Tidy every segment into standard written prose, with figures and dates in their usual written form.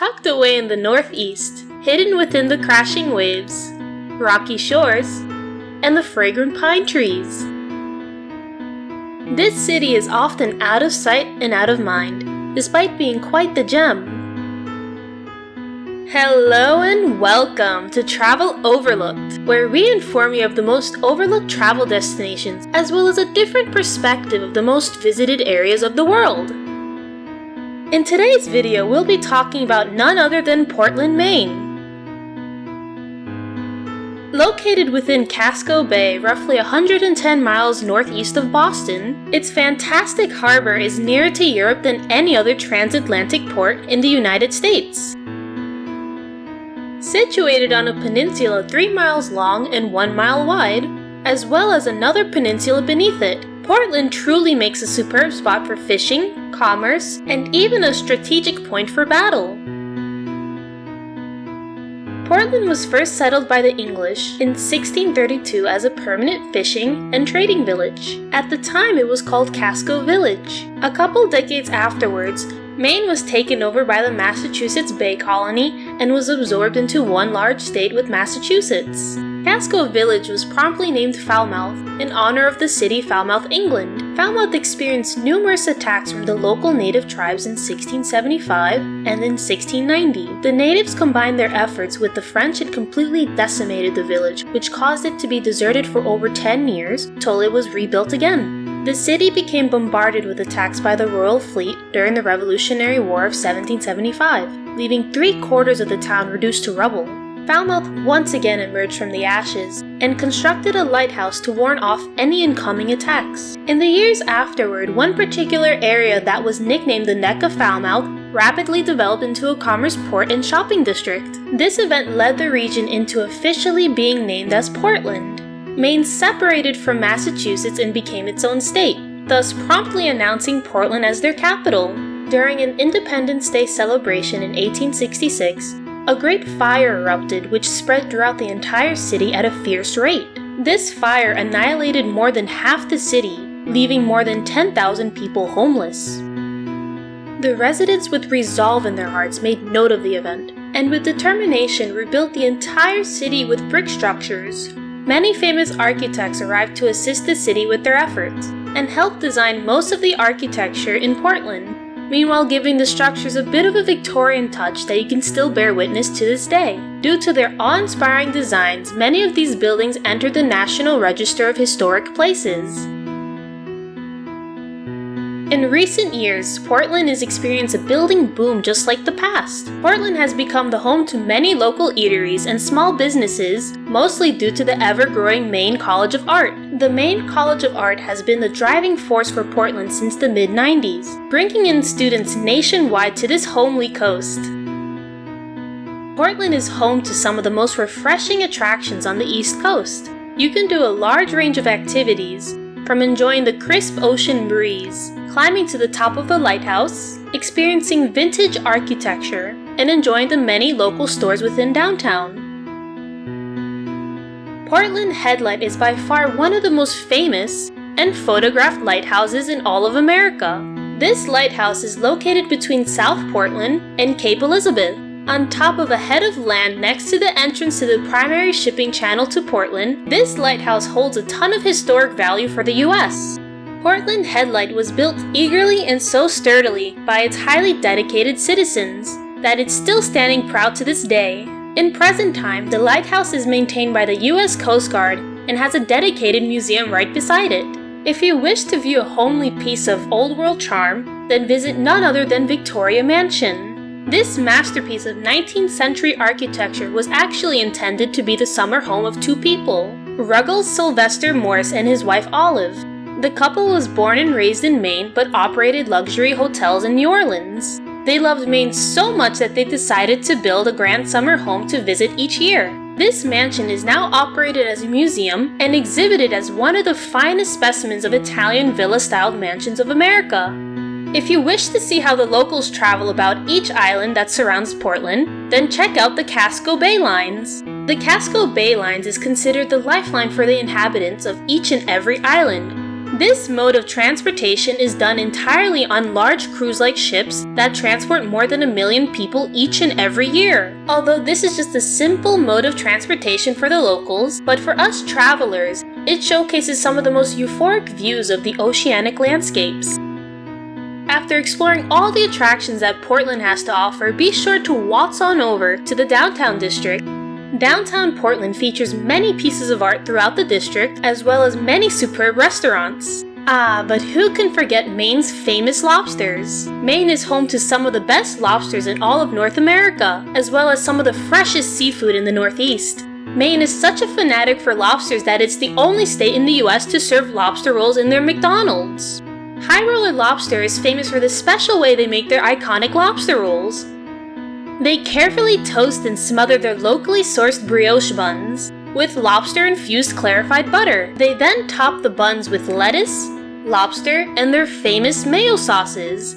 tucked away in the northeast, hidden within the crashing waves, rocky shores, and the fragrant pine trees. This city is often out of sight and out of mind, despite being quite the gem. Hello and welcome to Travel Overlooked, where we inform you of the most overlooked travel destinations, as well as a different perspective of the most visited areas of the world. In today's video, we'll be talking about none other than Portland, Maine. Located within Casco Bay, roughly 110 miles northeast of Boston, its fantastic harbor is nearer to Europe than any other transatlantic port in the United States. Situated on a peninsula 3 miles long and 1 mile wide, as well as another peninsula beneath it, Portland truly makes a superb spot for fishing, commerce, and even a strategic point for battle. Portland was first settled by the English in 1632 as a permanent fishing and trading village. At the time, it was called Casco Village. A couple decades afterwards, Maine was taken over by the Massachusetts Bay Colony and was absorbed into one large state with Massachusetts. Casco Village was promptly named Falmouth in honor of the city Falmouth, England. Falmouth experienced numerous attacks from the local native tribes in 1675 and in 1690. The natives combined their efforts with the French and completely decimated the village, which caused it to be deserted for over 10 years till it was rebuilt again. The city became bombarded with attacks by the Royal Fleet during the Revolutionary War of 1775, leaving 3/4 of the town reduced to rubble. Falmouth once again emerged from the ashes and constructed a lighthouse to warn off any incoming attacks. In the years afterward, one particular area that was nicknamed the Neck of Falmouth rapidly developed into a commerce port and shopping district. This event led the region into officially being named as Portland. Maine separated from Massachusetts and became its own state, thus promptly announcing Portland as their capital. During an Independence Day celebration in 1866, a great fire erupted which spread throughout the entire city at a fierce rate. This fire annihilated more than half the city, leaving more than 10,000 people homeless. The residents with resolve in their hearts made note of the event, and with determination rebuilt the entire city with brick structures. Many famous architects arrived to assist the city with their efforts, and helped design most of the architecture in Portland, meanwhile giving the structures a bit of a Victorian touch that you can still bear witness to this day. Due to their awe-inspiring designs, many of these buildings entered the National Register of Historic Places. In recent years, Portland has experienced a building boom just like the past. Portland has become the home to many local eateries and small businesses, mostly due to the ever-growing Maine College of Art. The Maine College of Art has been the driving force for Portland since the mid-90s, bringing in students nationwide to this homely coast. Portland is home to some of the most refreshing attractions on the East Coast. You can do a large range of activities, from enjoying the crisp ocean breeze, climbing to the top of a lighthouse, experiencing vintage architecture, and enjoying the many local stores within downtown. Portland Headlight is by far one of the most famous and photographed lighthouses in all of America. This lighthouse is located between South Portland and Cape Elizabeth, on top of a head of land next to the entrance to the primary shipping channel to Portland. This lighthouse holds a ton of historic value for the US. Portland Headlight was built eagerly and so sturdily by its highly dedicated citizens that it's still standing proud to this day. In present time, the lighthouse is maintained by the US Coast Guard and has a dedicated museum right beside it. If you wish to view a homely piece of old world charm, then visit none other than Victoria Mansion. This masterpiece of 19th century architecture was actually intended to be the summer home of two people, Ruggles Sylvester Morse and his wife Olive. The couple was born and raised in Maine but operated luxury hotels in New Orleans. They loved Maine so much that they decided to build a grand summer home to visit each year. This mansion is now operated as a museum and exhibited as one of the finest specimens of Italian villa-styled mansions of America. If you wish to see how the locals travel about each island that surrounds Portland, then check out the Casco Bay Lines. The Casco Bay Lines is considered the lifeline for the inhabitants of each and every island. This mode of transportation is done entirely on large cruise-like ships that transport more than 1 million people each and every year. Although this is just a simple mode of transportation for the locals, but for us travelers, it showcases some of the most euphoric views of the oceanic landscapes. After exploring all the attractions that Portland has to offer, be sure to waltz on over to the downtown district. Downtown Portland features many pieces of art throughout the district, as well as many superb restaurants. But who can forget Maine's famous lobsters? Maine is home to some of the best lobsters in all of North America, as well as some of the freshest seafood in the Northeast. Maine is such a fanatic for lobsters that it's the only state in the US to serve lobster rolls in their McDonald's. High Roller Lobster is famous for the special way they make their iconic lobster rolls. They carefully toast and smother their locally sourced brioche buns with lobster-infused clarified butter. They then top the buns with lettuce, lobster, and their famous mayo sauces.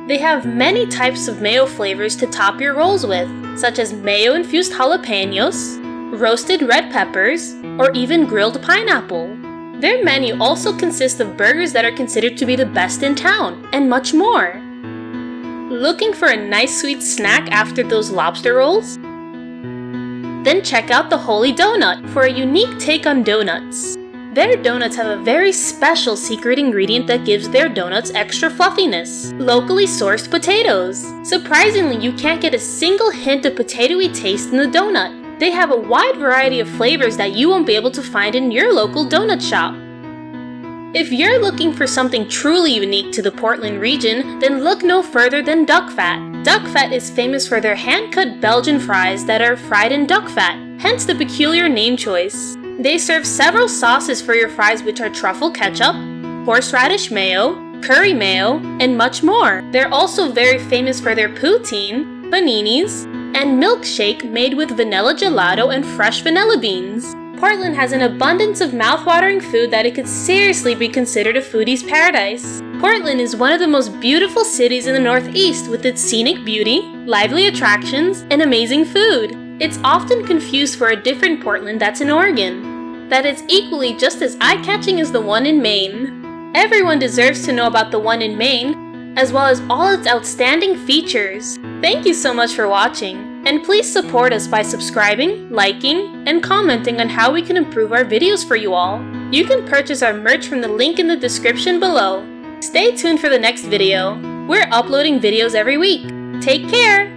They have many types of mayo flavors to top your rolls with, such as mayo-infused jalapenos, roasted red peppers, or even grilled pineapple. Their menu also consists of burgers that are considered to be the best in town, and much more. Looking for a nice sweet snack after those lobster rolls? Then check out the Holy Donut for a unique take on donuts. Their donuts have a very special secret ingredient that gives their donuts extra fluffiness: locally sourced potatoes. Surprisingly, you can't get a single hint of potatoey taste in the donut. They have a wide variety of flavors that you won't be able to find in your local donut shop. If you're looking for something truly unique to the Portland region, then look no further than Duck Fat. Duck Fat is famous for their hand-cut Belgian fries that are fried in duck fat, hence the peculiar name choice. They serve several sauces for your fries, which are truffle ketchup, horseradish mayo, curry mayo, and much more. They're also very famous for their poutine, paninis, and milkshake made with vanilla gelato and fresh vanilla beans. Portland has an abundance of mouth-watering food that it could seriously be considered a foodie's paradise. Portland is one of the most beautiful cities in the Northeast with its scenic beauty, lively attractions, and amazing food. It's often confused for a different Portland that's in Oregon, that is equally just as eye-catching as the one in Maine. Everyone deserves to know about the one in Maine, as well as all its outstanding features. Thank you so much for watching. And please support us by subscribing, liking, and commenting on how we can improve our videos for you all. You can purchase our merch from the link in the description below. Stay tuned for the next video. We're uploading videos every week. Take care!